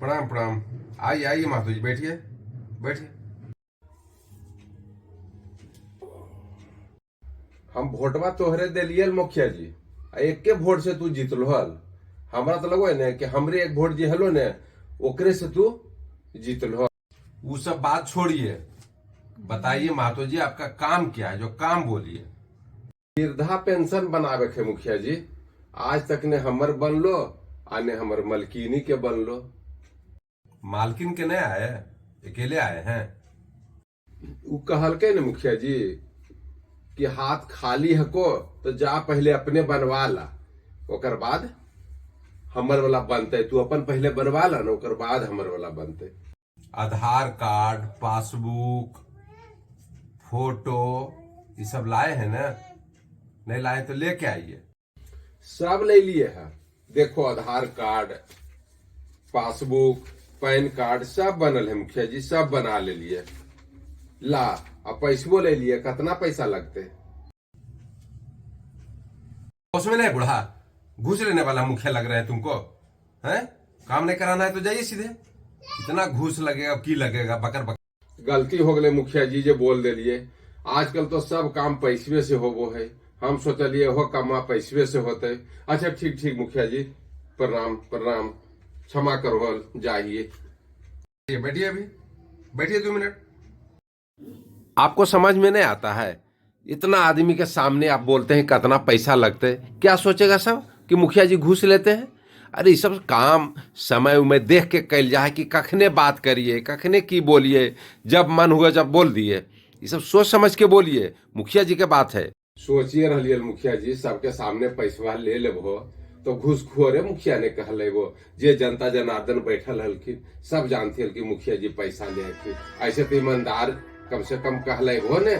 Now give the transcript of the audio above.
प्रणाम प्रणाम। आइए आइए माधव जी, बैठिए बैठिए। हम वोटवा तोहरे दिलिये मुखिया जी, एक के वोट से तू जीतल हल। हमरा तो लगो है ने कि हमरे एक वोट जे हलो ने ओकरे से तू जीतल हल। वो सब बात छोड़िए, बताइए माधव जी आपका काम क्या है, जो काम बोलिए। वृद्धा पेंशन बनावे के मुखिया जी, आज तक ने हमर बनलो आने हमर मलकिनी के बनलो। मालकिन के नहीं आए, अकेले आए हैं। वो कहलके ने मुखिया जी कि हाथ खाली हको तो जा पहले अपने बनवा ला, ओकर बाद हमर वाला बनते। तू अपन पहले बनवा ला ना, ओकर बाद हमर वाला बनते। आधार कार्ड, पासबुक, फोटो ये सब लाए हैं ना? नहीं लाए तो लेके आइए। सब ले लिए है, देखो आधार कार्ड, पासबुक, पैन कार्ड सब बनल है मुखिया जी, सब बना ले लिए। ला अब पैसबो ले लिए, कितना पैसा लगते? उसमें नहीं बुढ़ा, घूस लेने वाला मुखिया लग रहा है तुमको, हैं? काम नहीं कराना है तो जाइए सीधे। इतना घूस लगेगा की लगेगा, बकर बकर। गलती हो गई मुखिया जी, जो बोल दे लिए। आजकल तो सब काम पैसवे से होबो है, हम सोचलिए हो काम पैसवे से होते। अच्छा ठीक ठीक मुखिया जी, प्रणाम प्रणाम, क्षमा करो, जाइए। बैठिए, अभी बैठिए 2 मिनट। आपको समझ में नहीं आता है, इतना आदमी के सामने आप बोलते हैं कितना पैसा लगते, क्या सोचेगा सब कि मुखिया जी घूस लेते हैं? अरे ये सब काम समय में देख के कैल जाए कि कखने बात करिए, कखने की बोलिए, जब मन हुआ जब बोल दिए। ये सब सोच समझ के बोलिए, मुखिया जी के बात है। सोचिए रहिए मुखिया जी, सबके सामने पैसा ले लेबो तो घूसखोरे मुखिया ने कहले वो। जे जनता जनार्दन बैठल हल्किन सब जानती हल्की मुखिया जी पैसा ले हल्की, ऐसे तो ईमानदार कम से कम कहले हो ने।